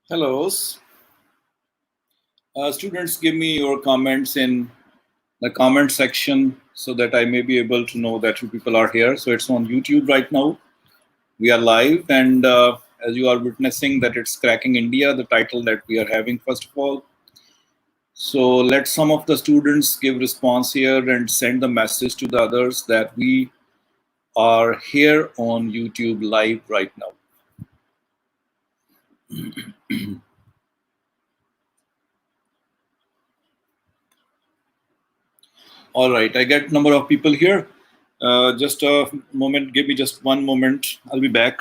Hello. Students, give me your comments in the comment section so that I may be able to know that you people are here. So it's on YouTube right now. We are live, and as you are witnessing that it's Cracking India, the title that we are having first of all. So let some of the students give response here and send the message to the others that we are here on YouTube live right now. All right, I get number of people here. Just a moment, give me just one moment. I'll be back.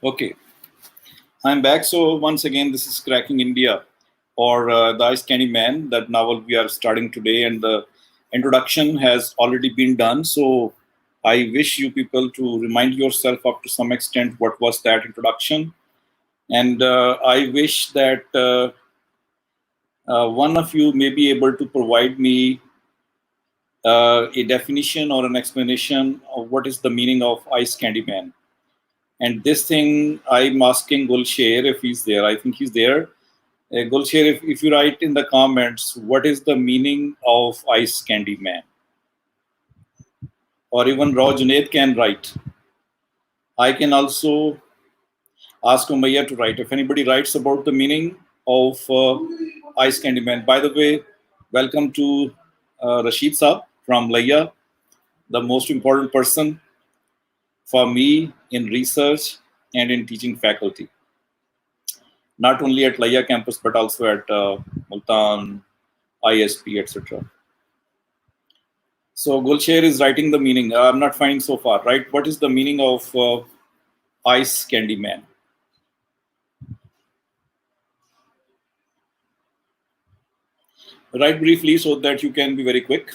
Okay, I'm back. So once again, this is Cracking India, or the ICE CANDYMAN, that novel we are starting today, and the introduction has already been done. So I wish you people to remind yourself up to some extent what was that introduction, and I wish that one of you may be able to provide me a definition or an explanation of what is the meaning of ICE CANDYMAN. And this thing, I'm asking Gulsher if he's there. I think he's there. Gulsher, if you write in the comments, what is the meaning of ICE CANDYMAN? Or even Raw Junaid can write. I can also ask Umayya to write. If anybody writes about the meaning of ICE CANDYMAN. By the way, welcome to Rashid Saab from Layya, the most important person for me in research and in teaching faculty. Not only at Layya campus, but also at Multan, ISP, etc. So Gulsher is writing the meaning. I'm not finding so far, right? What is the meaning of ICE CANDYMAN? Write briefly so that you can be very quick.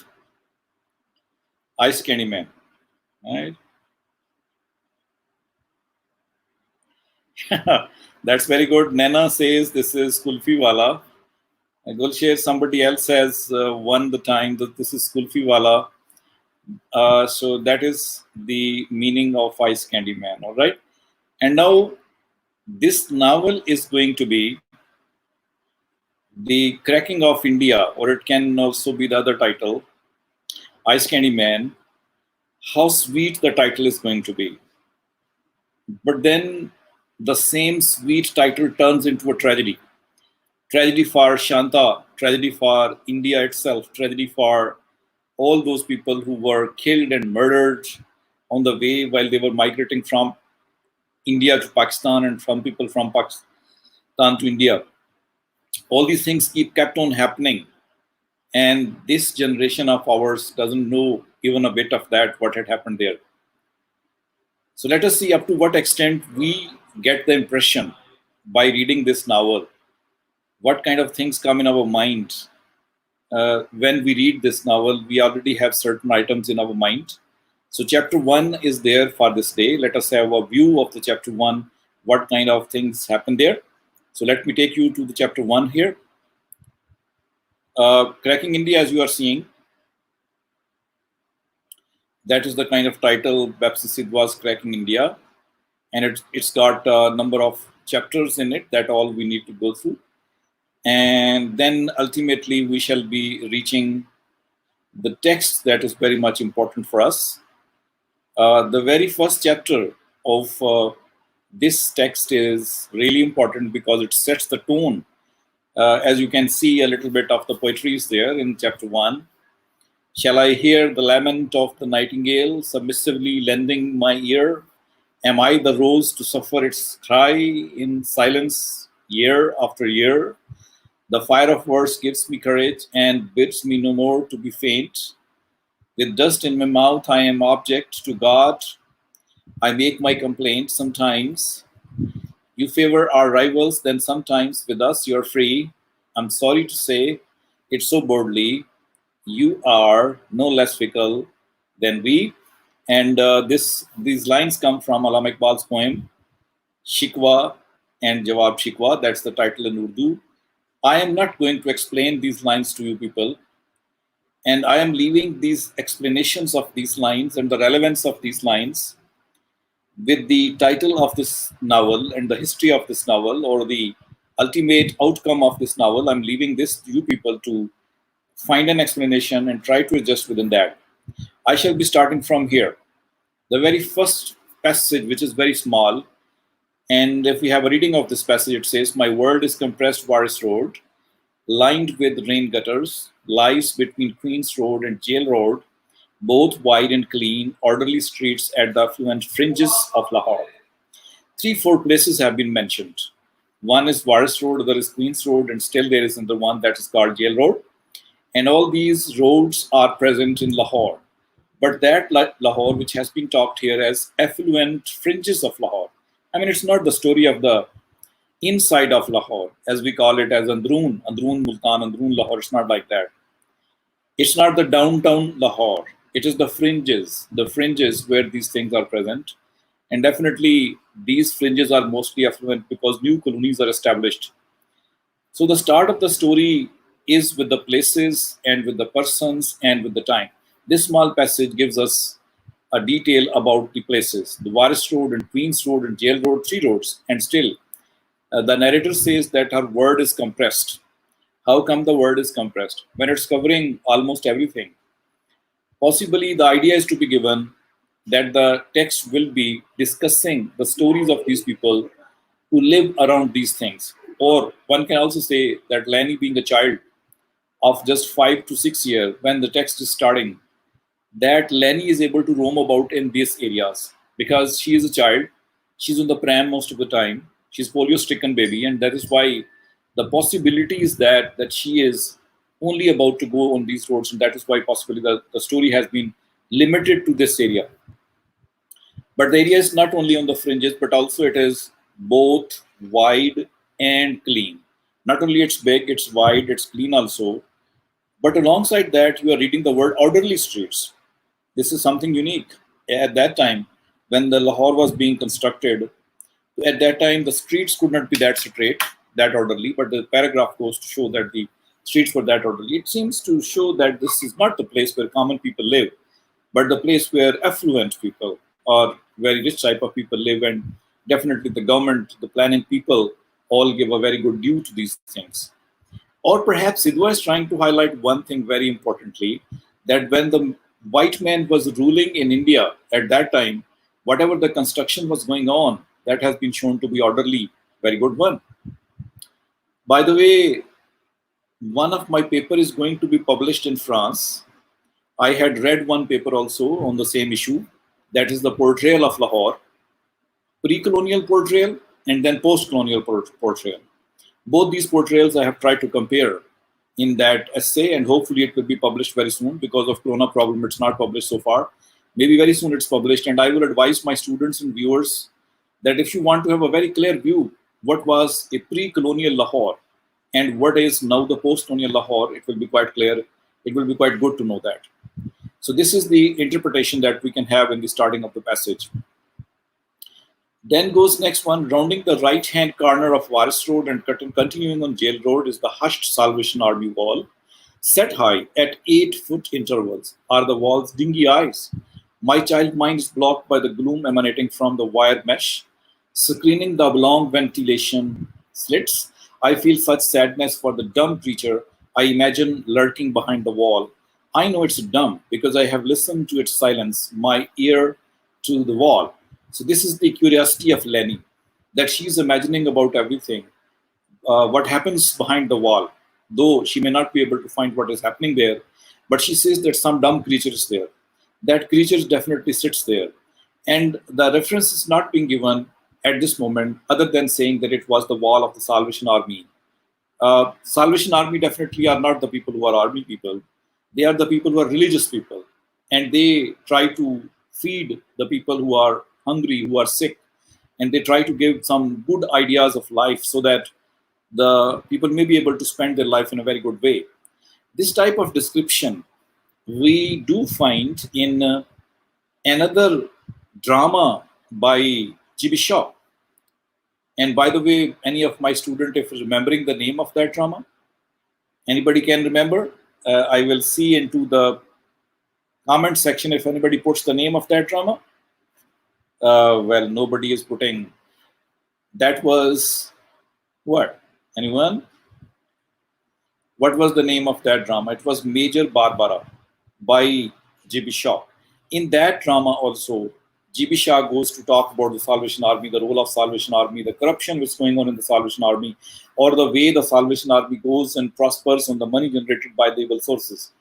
ICE CANDYMAN, right? That's very good. Nana says this is Kulfi Wala. Gulsher, somebody else has won the time that this is Kulfi Wala. So that is the meaning of ICE CANDYMAN, all right? And now this novel is going to be The Cracking of India, or it can also be the other title, ICE CANDYMAN. How sweet the title is going to be. But then the same sweet title turns into a tragedy. Tragedy for Shanta, tragedy for India itself, tragedy for all those people who were killed and murdered on the way while they were migrating from India to Pakistan and from people from Pakistan to India. All these things kept on happening. And this generation of ours doesn't know even a bit of that, what had happened there. So let us see up to what extent we get the impression by reading this novel, what kind of things come in our mind. When we read this novel, we already have certain items in our mind. So chapter 1 is there for this day. Let us have a view of the chapter 1, what kind of things happen there. So let me take you to the chapter 1 here. Cracking India, as you are seeing, that is the kind of title, BAPSI SIDHWA's Cracking India. And it's got a number of chapters in it that all we need to go through. And then ultimately we shall be reaching the text that is very much important for us. The very first chapter of this text is really important because it sets the tone. As you can see, a little bit of the poetry is there in chapter 1. Shall I hear the lament of the nightingale, submissively lending my ear? Am I the rose to suffer its cry in silence year after year? The fire of verse gives me courage and bids me no more to be faint. With dust in my mouth, I am object to God. I make my complaint sometimes. You favor our rivals, then sometimes with us you're free. I'm sorry to say it so boldly. You are no less fickle than we. And these lines come from Allama Iqbal's poem, Shikwa, and Jawab Shikwa, that's the title in Urdu. I am not going to explain these lines to you people, and I am leaving these explanations of these lines and the relevance of these lines with the title of this novel and the history of this novel, or the ultimate outcome of this novel. I'm leaving this to you people to find an explanation and try to adjust within that. I shall be starting from here. The very first passage, which is very small, and if we have a reading of this passage, it says, "My world is compressed Waris Road, lined with rain gutters, lies between Queen's Road and Jail Road, both wide and clean, orderly streets at the affluent fringes of Lahore." 3-4 places have been mentioned. One is Waris Road, other is Queen's Road, and still there is another one that is called Jail Road. And all these roads are present in Lahore. But that Lahore, which has been talked here as affluent fringes of Lahore, I mean, it's not the story of the inside of Lahore, as we call it as Androon Multan, Androon Lahore. It's not like that. It's not the downtown Lahore. It is the fringes where these things are present. And definitely these fringes are mostly affluent because new colonies are established. So the start of the story is with the places and with the persons and with the time. This small passage gives us a detail about the places, the Waris Road and Queen's Road and Jail Road, 3 roads, and still the narrator says that her word is compressed. How come the word is compressed? When it's covering almost everything. Possibly the idea is to be given that the text will be discussing the stories of these people who live around these things. Or one can also say that Lanny, being a child of just 5 to 6 years, when the text is starting, that Lanny is able to roam about in these areas because she is a child. She's on the pram most of the time. She's polio-stricken baby, and that is why the possibility is that she is only about to go on these roads, and that is why possibly the story has been limited to this area. But the area is not only on the fringes, but also it is both wide and clean. Not only it's big, it's wide, it's clean also. But alongside that, you are reading the word orderly streets. This is something unique. At that time, when the Lahore was being constructed, at that time the streets could not be that straight, that orderly, but the paragraph goes to show that the streets were that orderly. It seems to show that this is not the place where common people live, but the place where affluent people or very rich type of people live, and definitely the government, the planning people all give a very good due to these things. Or perhaps Sidhwa is trying to highlight one thing very importantly, that when the white man was ruling in India at that time, whatever the construction was going on, that has been shown to be orderly, very good one. By the way, one of my paper is going to be published in France. I had read one paper also on the same issue, that is the portrayal of Lahore, pre-colonial portrayal and then post-colonial portrayal. Both these portrayals I have tried to compare in that essay, and hopefully it will be published very soon. Because of corona problem, it's not published so far. Maybe very soon it's published, and I will advise my students and viewers that if you want to have a very clear view what was a pre-colonial Lahore and what is now the post-colonial Lahore, it will be quite clear. It will be quite good to know that. So this is the interpretation that we can have in the starting of the passage. Then goes next one, rounding the right-hand corner of Waris Road and continuing on Jail Road is the hushed Salvation Army wall. Set high at 8-foot intervals are the wall's dingy eyes. My child mind is blocked by the gloom emanating from the wire mesh, screening the oblong ventilation slits. I feel such sadness for the dumb creature I imagine lurking behind the wall. I know it's dumb because I have listened to its silence, my ear to the wall. So this is the curiosity of Lenny, that she's imagining about everything, what happens behind the wall, though she may not be able to find what is happening there, but she says that some dumb creature is there. That creature definitely sits there. And the reference is not being given at this moment, other than saying that it was the wall of the Salvation Army. Salvation Army definitely are not the people who are army people. They are the people who are religious people. And they try to feed the people who are hungry, who are sick. And they try to give some good ideas of life so that the people may be able to spend their life in a very good way. This type of description we do find in another drama by G.B. Shaw. And by the way, any of my student, if remembering the name of that drama, anybody can remember? I will see into the comment section if anybody puts the name of that drama. Well, nobody is putting. That was what? Anyone? What was the name of that drama? It was Major Barbara by G.B. Shaw. In that drama also, G.B. Shaw goes to talk about the Salvation Army, the role of Salvation Army, the corruption which is going on in the Salvation Army, or the way the Salvation Army goes and prospers on the money generated by the evil sources.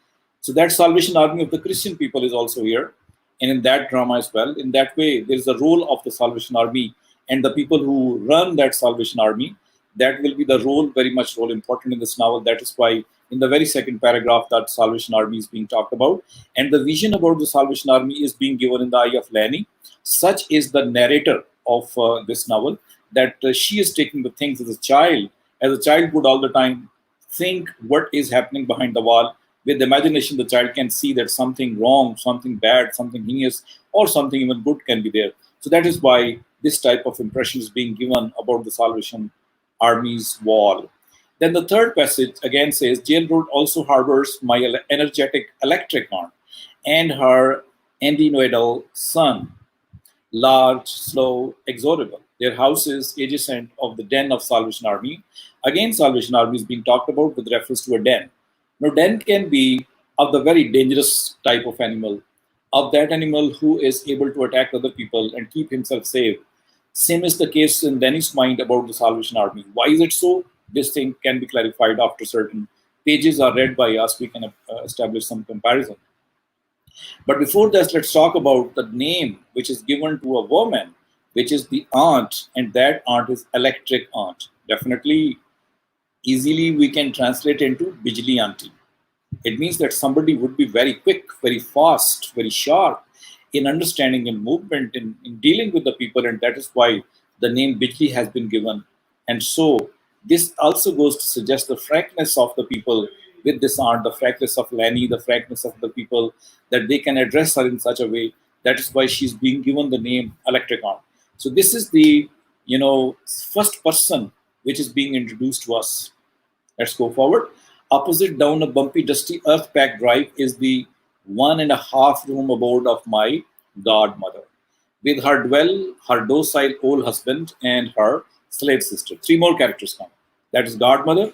So that Salvation Army of the Christian people is also here, and in that drama as well. In that way, there is a role of the Salvation Army and the people who run that Salvation Army. That will be the role, very much role important in this novel. That is why in the very second paragraph that Salvation Army is being talked about. And the vision about the Salvation Army is being given in the eye of Lanny. Such is the narrator of this novel, that she is taking the things as a child would all the time think what is happening behind the wall. With imagination, the child can see that something wrong, something bad, something heinous, or something even good can be there. So that is why this type of impression is being given about the Salvation Army's wall. Then the third passage again says, Jail Road also harbors my energetic electric aunt and her endinoidal son, large, slow, exorable. Their house is adjacent of the den of Salvation Army. Again, Salvation Army is being talked about with reference to a den. Now, den can be of the very dangerous type of animal, of that animal who is able to attack other people and keep himself safe. Same is the case in Denny's mind about the Salvation Army. Why is it so? This thing can be clarified after certain pages are read by us. We can establish some comparison. But before that, let's talk about the name which is given to a woman, which is the aunt, and that aunt is electric aunt. Definitely, easily we can translate into Bijli auntie. It means that somebody would be very quick, very fast, very sharp in understanding and movement, in dealing with the people, and that is why the name Bijli has been given. And so this also goes to suggest the frankness of the people with this aunt, the frankness of Lanny, the frankness of the people, that they can address her in such a way. That is why she's being given the name electric aunt. So this is the first person which is being introduced to us. Let's go forward. Opposite down a bumpy, dusty, earth-packed drive is the 1.5 room abode of my godmother. With her dwell her docile old husband and her slave sister. 3 more characters come. That is godmother.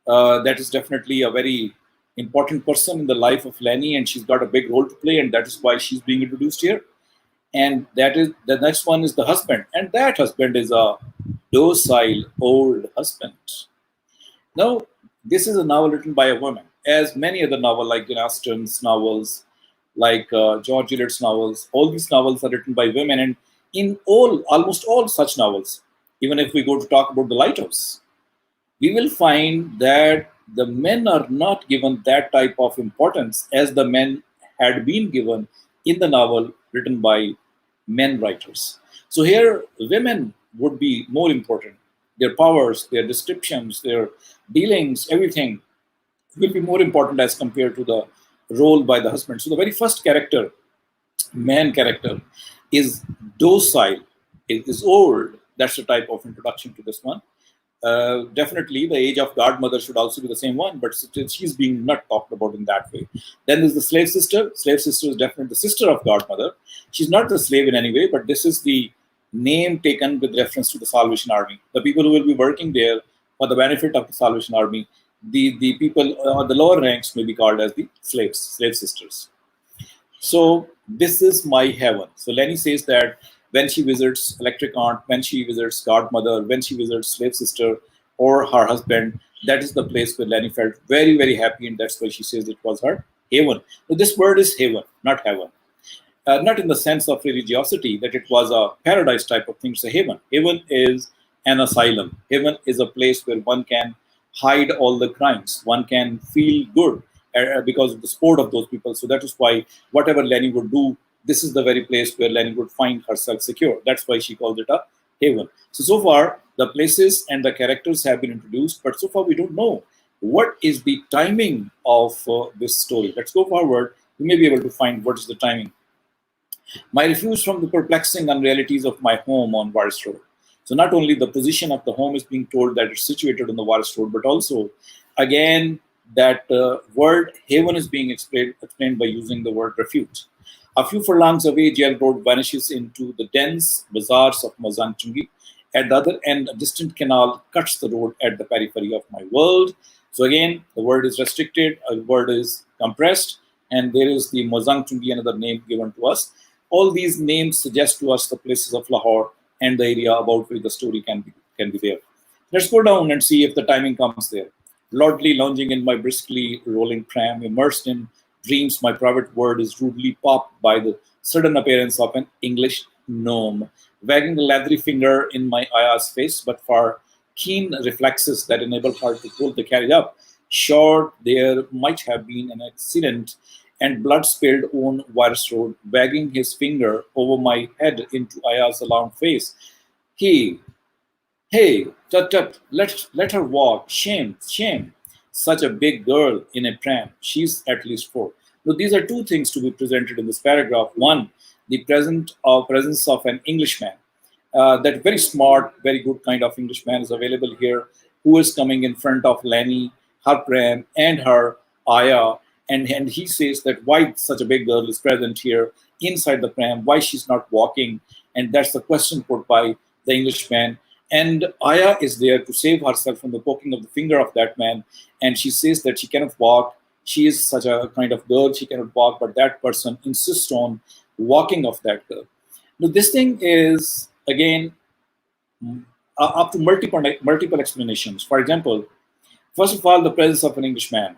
That is definitely a very important person in the life of Lanny, and she's got a big role to play, and that is why she's being introduced here. And that is the next one is the husband, and that husband is a docile old husband. Now, this is a novel written by a woman, as many other novels like Jane Austen's novels, like George Eliot's novels. All these novels are written by women, and in almost all such novels, even if we go to talk about The Lighthouse, we will find that the men are not given that type of importance as the men had been given in the novel written by men writers. So here, women would be more important. Their powers, their descriptions, their dealings, everything will be more important as compared to the role by the husband. So the very first character, man character, is docile, is old. That's the type of introduction to this one. Definitely, the age of godmother should also be the same one, but she's being not talked about in that way. Then there's the slave sister. Slave sister is definitely the sister of godmother. She's not the slave in any way, but this is the name taken with reference to the Salvation Army. The people who will be working there for the benefit of the Salvation Army, the people the lower ranks may be called as the slaves, slave sisters. So this is my heaven. So Lenny says that when she visits electric aunt, when she visits godmother, when she visits slave sister or her husband, that is the place where Lenny felt very, very happy, and that's why she says it was her haven. So this word is haven, not heaven. Not in the sense of religiosity, that it was a paradise type of thing. It's a haven. Haven is an asylum. Haven is a place where one can hide all the crimes. One can feel good because of the sport of those people. So that is why whatever Lenny would do, this is the very place where Lenny would find herself secure. That's why she called it a haven. So far, the places and the characters have been introduced, but so far we don't know what is the timing of this story. Let's go forward. We may be able to find what is the timing. My refuge from the perplexing unrealities of my home on Wires Road. So not only the position of the home is being told that it's situated on the Virus Road, but also, again, that word haven is being explained by using the word refuge. A few furlongs away, Jail Road vanishes into the dense bazaars of Mozambique. At the other end, a distant canal cuts the road at the periphery of my world. So again, the word is restricted, a word is compressed, and there is the Mozambique, another name given to us. All these names suggest to us the places of Lahore and the area about which the story can be there. Let's go down and see if the timing comes there. Lordly lounging in my briskly rolling tram, immersed in dreams, my private world is rudely popped by the sudden appearance of an English gnome, wagging a leathery finger in my Aya's face, but for keen reflexes that enable her to pull the carriage up. Sure, there might have been an accident, and blood spilled on Virus Road, wagging his finger over my head into Aya's alarmed face. Hey, hey, tut tut, let her walk. Shame, shame. Such a big girl in a pram. She's at least 4. Now, these are two things to be presented in this paragraph. One, the presence of an Englishman. That very smart, very good kind of Englishman is available here, who is coming in front of Lenny, her pram, and her Aya. And he says that why such a big girl is present here inside the pram, why she's not walking. And that's the question put by the Englishman. And Aya is there to save herself from the poking of the finger of that man. And she says that she cannot walk. She is such a kind of girl, she cannot walk, but that person insists on walking of that girl. Now, this thing is, again, up to multiple explanations. For example, first of all, the presence of an Englishman.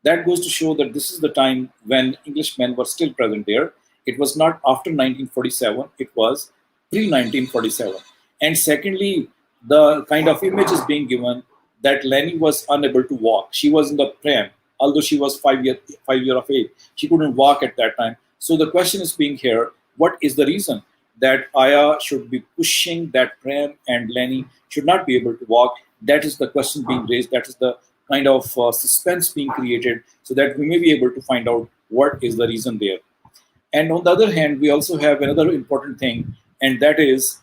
That goes to show that this is the time when Englishmen were still present there. It was not after 1947, it was pre-1947. And secondly, the kind of image is being given that Lenny was unable to walk. She was in the pram, although she was 5 years of age. She couldn't walk at that time. So the question is being here, what is the reason that Aya should be pushing that pram and Lenny should not be able to walk? That is the question being raised. That is the kind of suspense being created so that we may be able to find out what is the reason there. And on the other hand, we also have another important thing, and that is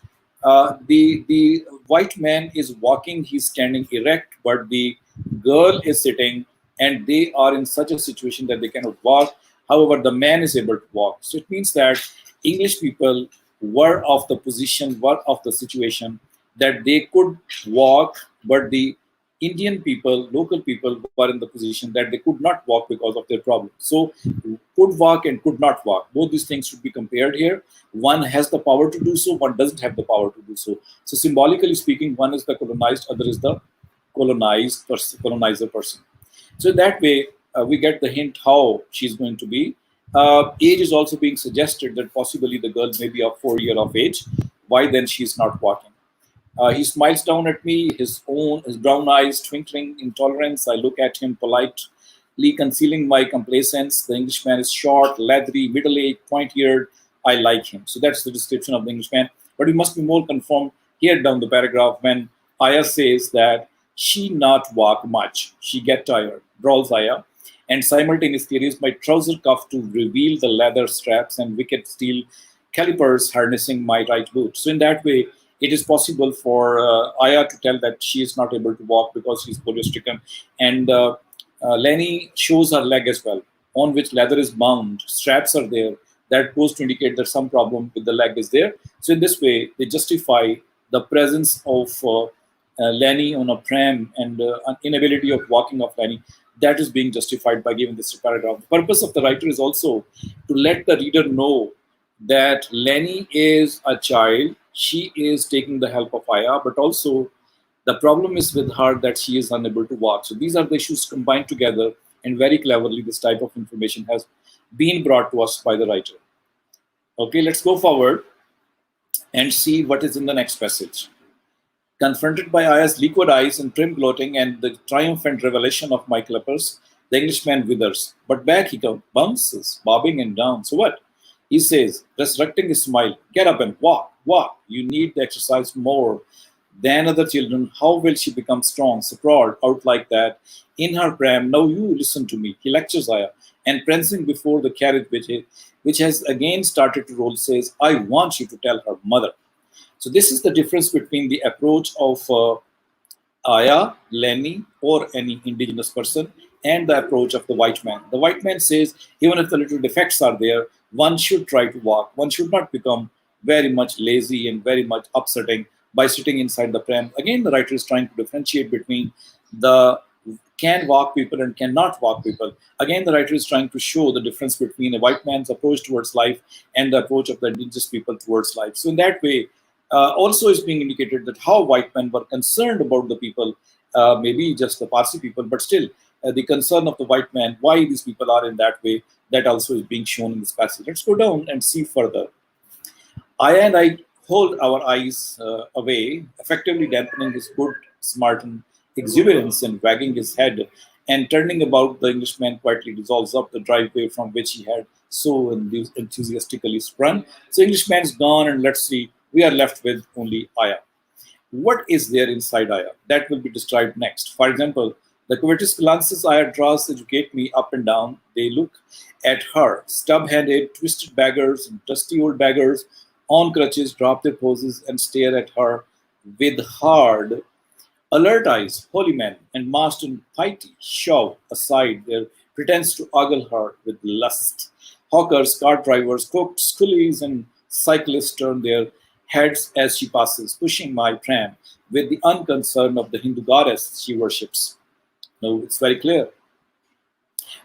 the white man is walking, he's standing erect, but the girl is sitting, and they are in such a situation that they cannot walk. However, the man is able to walk. So it means that English people were of the position, were of the situation that they could walk, but the Indian people, local people, were in the position that they could not walk because of their problem. So, could walk and could not walk. Both these things should be compared here. One has the power to do so, one doesn't have the power to do so. So, symbolically speaking, one is the colonized, other is the colonizer person. So, that way, we get the hint how she's going to be. Age is also being suggested that possibly the girl may be of 4 years of age. Why then she's not walking? He smiles down at me, his brown eyes twinkling in tolerance. I look at him politely, concealing my complacence. The Englishman is short, leathery, middle-aged, point-eared. I like him. So that's the description of the Englishman. But we must be more confirmed here down the paragraph when Aya says that she not walk much. She get tired, drawls Aya. And simultaneously raise my trouser cuff to reveal the leather straps and wicked steel calipers harnessing my right boot. So in that way, it is possible for Aya to tell that she is not able to walk because she's polio-stricken. And Lenny shows her leg as well, on which leather is bound. Straps are there. That goes to indicate that some problem with the leg is there. So in this way, they justify the presence of Lenny on a pram and an inability of walking of Lenny. That is being justified by giving this paragraph. The purpose of the writer is also to let the reader know that Lenny is a child. She is taking the help of Aya, but also the problem is with her that she is unable to walk. So these are the issues combined together, and very cleverly this type of information has been brought to us by the writer. Okay, let's go forward and see what is in the next passage. Confronted by Aya's liquid eyes and prim gloating and the triumphant revelation of my clippers, the Englishman withers. But back he bounces, bobbing and down. So what? He says, resurrecting his smile, get up and walk, walk. You need to exercise more than other children. How will she become strong, sprawled out like that in her pram? Now you listen to me. He lectures Aya, and prancing before the carriage, which has again started to roll, says, I want you to tell her mother. So this is the difference between the approach of Aya, Lenny, or any indigenous person, and the approach of the white man. The white man says, even if the little defects are there, one should try to walk. One should not become very much lazy and very much upsetting by sitting inside the pram. Again, the writer is trying to differentiate between the can walk people and cannot walk people. Again, the writer is trying to show the difference between a white man's approach towards life and the approach of the indigenous people towards life. So in that way, also is being indicated that how white men were concerned about the people, maybe just the Parsi people, but still the concern of the white man, why these people are in that way, that also is being shown in this passage. Let's go down and see further. I and I hold our eyes away, effectively dampening his good, smart exuberance and wagging his head, and turning about, the Englishman quietly dissolves up the driveway from which he had so enthusiastically sprung. So Englishman's gone, and let's see, we are left with only Aya. What is there inside Aya? That will be described next. For example, the covetous glances Aya draws educate me up and down. They look at her. Stub-handed, twisted beggars, dusty old beggars on crutches drop their poses and stare at her with hard, alert eyes. Holy men and masked in piety shove aside their pretense to ogle her with lust. Hawkers, cart drivers, cooks, coolies, and cyclists turn their heads as she passes, pushing my pram with the unconcern of the Hindu goddess she worships. Now, it's very clear.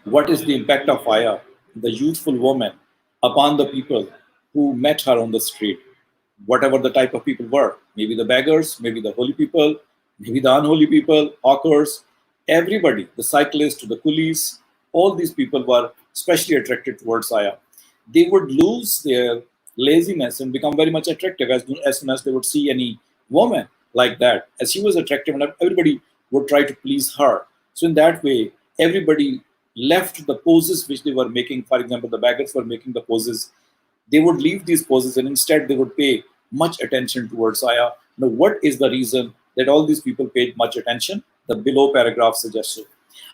What is the impact of Aya, the youthful woman, upon the people who met her on the street? Whatever the type of people were, maybe the beggars, maybe the holy people, maybe the unholy people, hawkers, everybody, the cyclists, the coolies, all these people were especially attracted towards Aya. They would lose their laziness and become very much attractive as soon as they would see any woman like that. As she was attractive, and everybody would try to please her. So in that way, everybody left the poses which they were making. For example, the beggars were making the poses. They would leave these poses and instead they would pay much attention towards Aya. Now, what is the reason that all these people paid much attention? The below paragraph suggests it.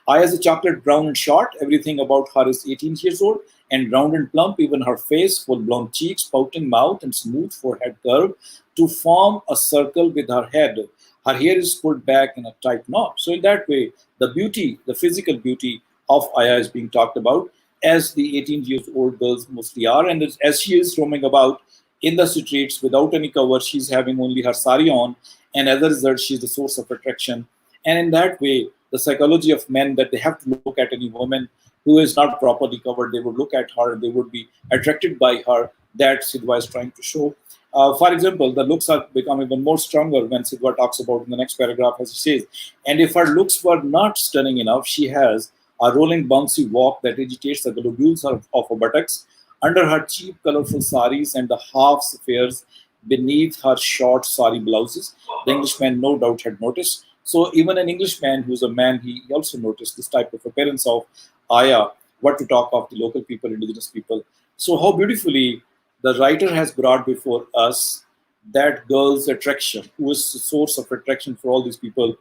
Aya is a chocolate brown and short. Everything about her is 18 years old and round and plump. Even her face, full blonde cheeks, pouting mouth, and smooth forehead curve to form a circle with her head. Her hair is pulled back in a tight knot. So in that way, the beauty, the physical beauty of Aya is being talked about, as the 18 years old girls mostly are. And as she is roaming about in the streets without any cover, she's having only her sari on, and as a result, she's the source of attraction. And in that way, the psychology of men, that they have to look at any woman who is not properly covered, they would look at her and they would be attracted by her. That Sidhwa is trying to show. For example, the looks are become even more stronger when Sidhwa talks about in the next paragraph, as he says, and if her looks were not stunning enough, she has a rolling, bouncy walk that agitates the globules of her buttocks under her cheap, colorful saris and the half affairs beneath her short sari blouses. The Englishman no doubt had noticed. So even an Englishman who's a man, he also noticed this type of appearance of Aya, what to talk of the local people, indigenous people. So how beautifully the writer has brought before us that girl's attraction, who is the source of attraction for all these people.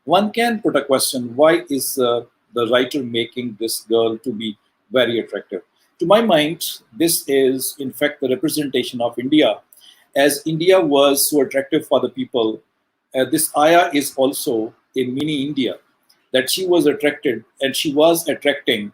One can put a question, why is the writer making this girl to be very attractive? To my mind, this is in fact the representation of India. As India was so attractive for the people, this Aya is also a mini India, that she was attracted and she was attracting.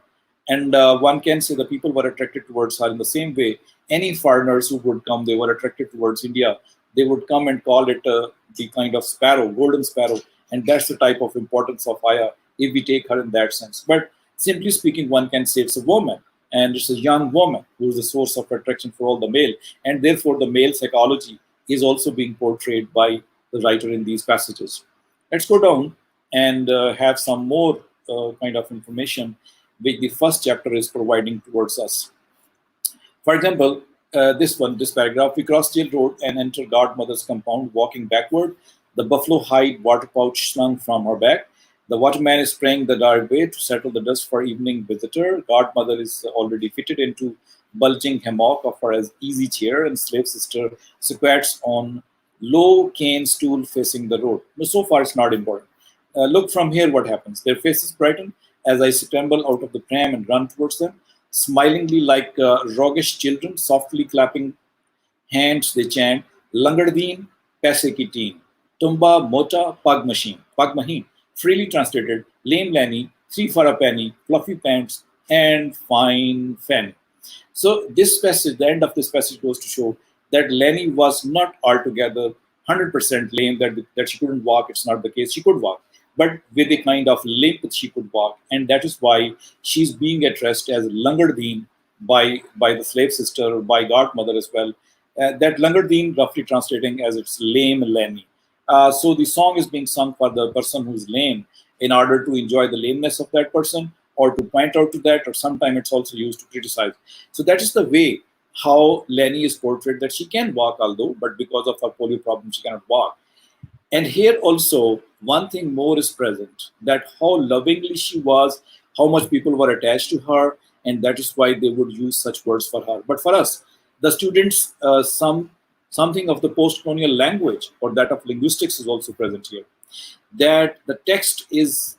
And one can say the people were attracted towards her in the same way. Any foreigners who would come, they were attracted towards India. They would come and call it the kind of sparrow, golden sparrow. And that's the type of importance of Aya, if we take her in that sense. But simply speaking, one can say it's a woman. And it's a young woman who is the source of attraction for all the male. And therefore, the male psychology is also being portrayed by the writer in these passages. Let's go down and have some more kind of information which the first chapter is providing towards us. For example, this paragraph, we cross Jail Road and enter godmother's compound, walking backward, the buffalo hide water pouch slung from her back. The waterman is spraying the driveway to settle the dust for evening visitor. Godmother is already fitted into bulging hammock of her easy chair, and slave sister squats on low cane stool facing the road. But so far, it's not important. Look from here, what happens? Their faces brighten as I scramble out of the pram and run towards them, smilingly like roguish children, softly clapping hands, they chant, Langardeen, Paise ki teen. Tumba Mota Pag Maheen. Freely translated, Lame Lanny, Three for a Penny, Fluffy Pants, and Fine Fanny. So this passage, the end of this passage goes to show that Lenny was not altogether 100% lame, that she couldn't walk. It's not the case. She could walk, but with a kind of limp she could walk. And that is why she's being addressed as Langardeen by the slave sister, by godmother as well. That Langardeen roughly translating as it's lame Lenny. So the song is being sung for the person who's lame in order to enjoy the lameness of that person, or to point out to that, or sometimes it's also used to criticize. So that is the way how Lenny is portrayed, that she can walk, although, but because of her polio problem, she cannot walk. And here also, one thing more is present, that how lovingly she was, how much people were attached to her, and that is why they would use such words for her. But for us, the students, something of the post-colonial language or that of linguistics is also present here. That the text is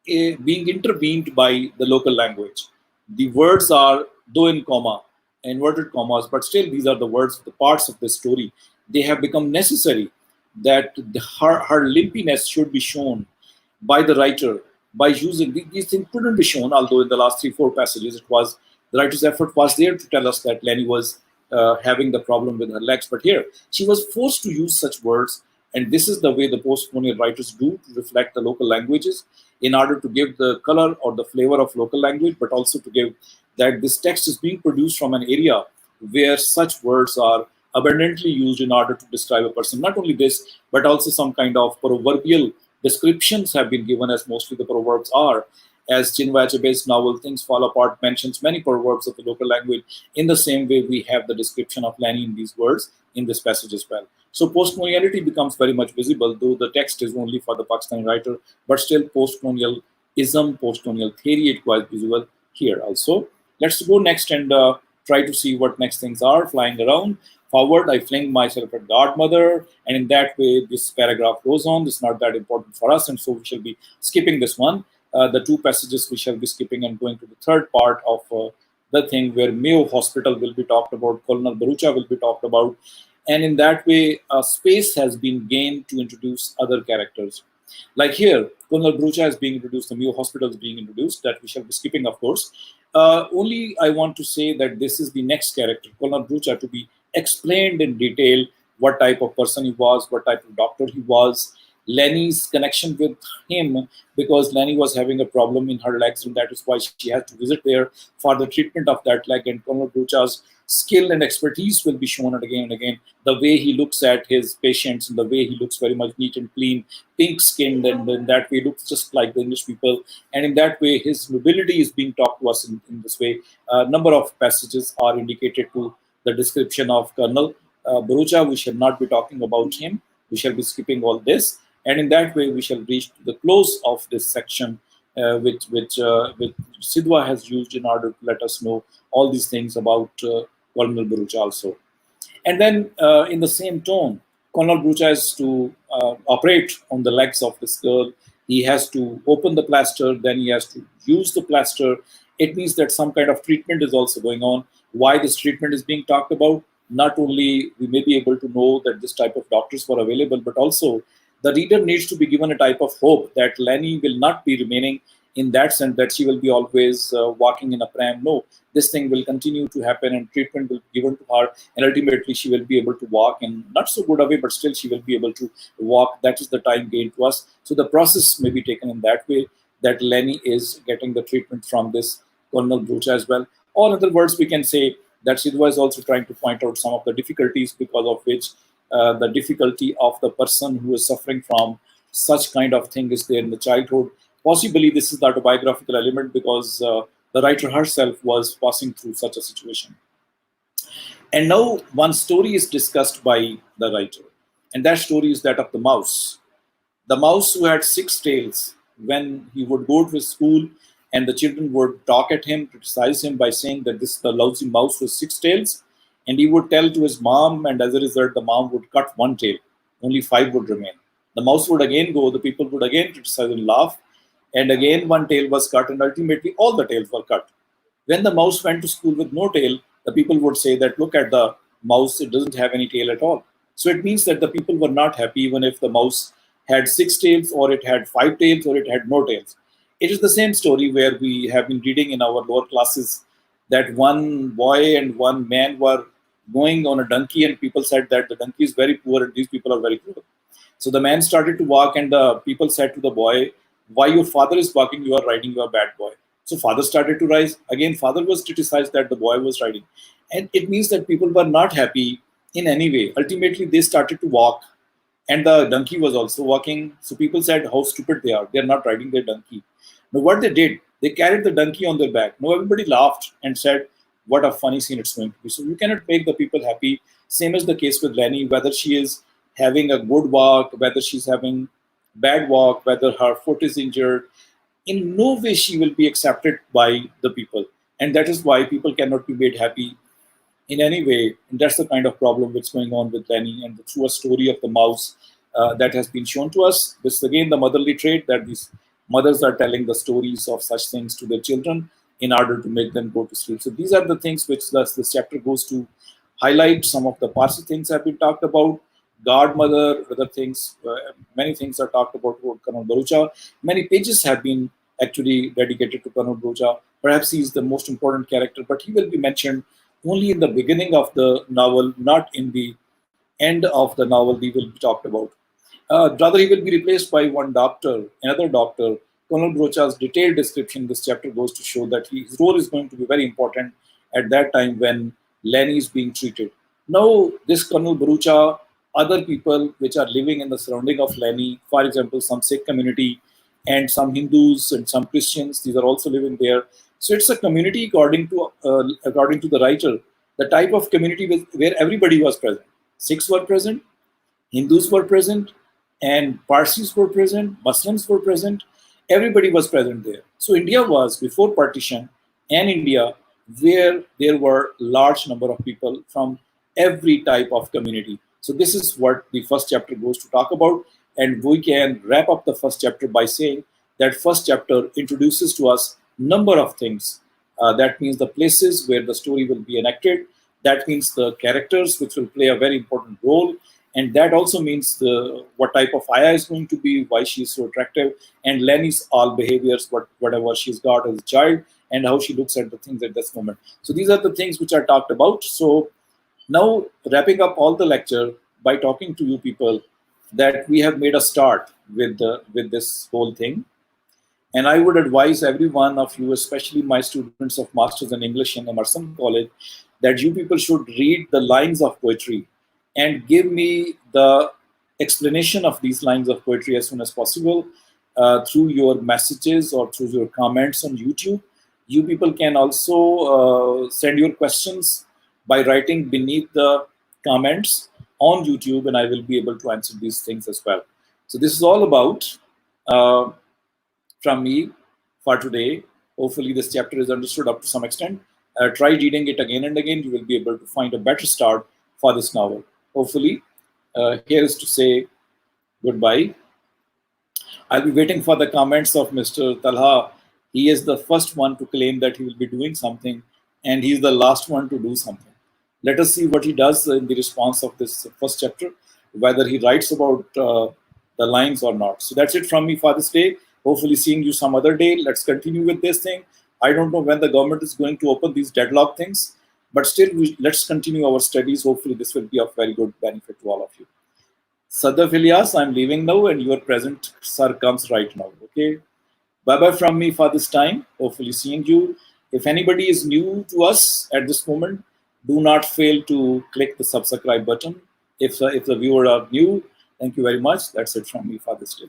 being intervened by the local language. The words are, though in comma, inverted commas, but still these are the words, the parts of the story. They have become necessary, that her limpiness should be shown by the writer by using these things couldn't be shown, although in the last 3-4 passages it was the writer's effort was there to tell us that Lenny was having the problem with her legs. But here she was forced to use such words, and this is the way the post-colonial writers do to reflect the local languages in order to give the color or the flavor of local language, but also to give that this text is being produced from an area where such words are abundantly used in order to describe a person. Not only this, but also some kind of proverbial descriptions have been given, as mostly the proverbs are. As Chinua Achebe's novel Things Fall Apart mentions many proverbs of the local language, in the same way we have the description of Lenny in these words in this passage as well. So post-coloniality becomes very much visible, though the text is only for the Pakistani writer, but still post-colonialism, post-colonial theory, it was visible here also. Let's go next and try to see what next things are flying around. Forward, I fling myself at godmother, and in that way this paragraph goes on. This is not that important for us, and so we shall be skipping this one. The 2 passages we shall be skipping and going to the third part of the thing, where Mayo Hospital will be talked about, Colonel Barucha will be talked about, and in that way space has been gained to introduce other characters. Like here, Colonel Barucha is being introduced, the Mayo Hospital is being introduced, that we shall be skipping, of course. Only I want to say that this is the next character, Colonel Barucha, to be explained in detail what type of person he was, what type of doctor he was, Lenny's connection with him, because Lenny was having a problem in her legs, and that is why she has to visit there for the treatment of that leg. And Colonel Barucha's skill and expertise will be shown again and again. The way he looks at his patients, and the way he looks very much neat and clean, pink-skinned, and in that way looks just like the English people. And in that way, his nobility is being talked to us in this way. A number of passages are indicated to the description of Colonel Barucha. We shall not be talking about him. We shall be skipping all this. And in that way, we shall reach to the close of this section, which Sidhwa has used in order to let us know all these things about Colonel Barucha also. And then in the same tone, Colonel Barucha has to operate on the legs of this girl. He has to open the plaster, then he has to use the plaster. It means that some kind of treatment is also going on. Why this treatment is being talked about? Not only we may be able to know that this type of doctors were available, but also the reader needs to be given a type of hope that Lenny will not be remaining in that sense, that she will be always walking in a pram. No, this thing will continue to happen, and treatment will be given to her, and ultimately she will be able to walk in not so good a way, but still she will be able to walk. That is the time gained to us. So the process may be taken in that way, that Lenny is getting the treatment from this Colonel Barucha as well. Or in other words, we can say that Sidhwa is also trying to point out some of the difficulties because of which the difficulty of the person who is suffering from such kind of thing is there in the childhood. Possibly this is the autobiographical element, because the writer herself was passing through such a situation. And now one story is discussed by the writer, and that story is that of the mouse. The mouse who had 6 tails. When he would go to his school, and the children would talk at him, criticize him by saying that this the lousy mouse with 6 tails, and he would tell to his mom, and as a result, the mom would cut 1 tail. Only 5 would remain. The mouse would again go, the people would again criticize and laugh, and again 1 tail was cut, and ultimately all the tails were cut. When the mouse went to school with no tail, the people would say that, look at the mouse, it doesn't have any tail at all. So it means that the people were not happy even if the mouse had 6 tails, or it had 5 tails, or it had no tails. It is the same story where we have been reading in our lower classes that one boy and one man were going on a donkey, and people said that the donkey is very poor and these people are very poor. So the man started to walk, and the people said to the boy, "Why your father is walking, you are riding, you are a bad boy." So father started to rise. Again, father was criticized that the boy was riding. And it means that people were not happy in any way. Ultimately, they started to walk, and the donkey was also walking. So people said how stupid they are. They are not riding their donkey. Now, what they did, they carried the donkey on their back. Now, everybody laughed and said, "What a funny scene it's going to be." So you cannot make the people happy. Same as the case with Lenny, whether she is having a good walk, whether she's having bad walk, whether her foot is injured, in no way she will be accepted by the people. And that is why people cannot be made happy in any way. And that's the kind of problem that's going on with Lenny. And through a story of the mouse that has been shown to us, this is again the motherly trait, that these mothers are telling the stories of such things to their children in order to make them go to sleep. So these are the things which this chapter goes to highlight. Some of the Parsi things have been talked about. Godmother, other things, many things are talked about Colonel Barucha. Many pages have been actually dedicated to Colonel Barucha. Perhaps he is the most important character, but he will be mentioned only in the beginning of the novel, not in the end of the novel. He will be talked about. Rather, he will be replaced by one doctor, another doctor. Colonel Barucha's detailed description in this chapter goes to show that his role is going to be very important at that time when Lenny is being treated. Now, this Colonel Barucha, other people which are living in the surrounding of Lenny, for example, some Sikh community and some Hindus and some Christians, these are also living there. So it's a community according to the writer, the type of community where everybody was present. Sikhs were present, Hindus were present, and Parsis were present, Muslims were present. Everybody was present there. So India was, before partition, an India where there were large number of people from every type of community. So this is what the first chapter goes to talk about. And we can wrap up the first chapter by saying that first chapter introduces to us number of things. That means the places where the story will be enacted. That means the characters which will play a very important role. And that also means what type of Aya is going to be, why she is so attractive, and Lenny's all behaviors, whatever she's got as a child, and how she looks at the things at this moment. So these are the things which are talked about. So now wrapping up all the lecture by talking to you people that we have made a start with this whole thing. And I would advise every one of you, especially my students of Masters in English in Emerson College, that you people should read the lines of poetry and give me the explanation of these lines of poetry as soon as possible through your messages or through your comments on YouTube. You people can also send your questions by writing beneath the comments on YouTube, and I will be able to answer these things as well. So this is all about from me for today. Hopefully this chapter is understood up to some extent. Try reading it again and again. You will be able to find a better start for this novel. Hopefully, here is to say goodbye. I'll be waiting for the comments of Mr. Talha. He is the first one to claim that he will be doing something, and he's the last one to do something. Let us see what he does in the response of this first chapter, whether he writes about the lines or not. So that's it from me for this day. Hopefully seeing you some other day. Let's continue with this thing. I don't know when the government is going to open these deadlock things, but still let's continue our studies. Hopefully this will be of very good benefit to all of you. Sadaf Ilyas, I'm leaving now, and your present sir comes right now. Okay. Bye-bye from me for this time. Hopefully seeing you. If anybody is new to us at this moment, do not fail to click the subscribe button. If the viewer are new, thank you very much. That's it from me for this day.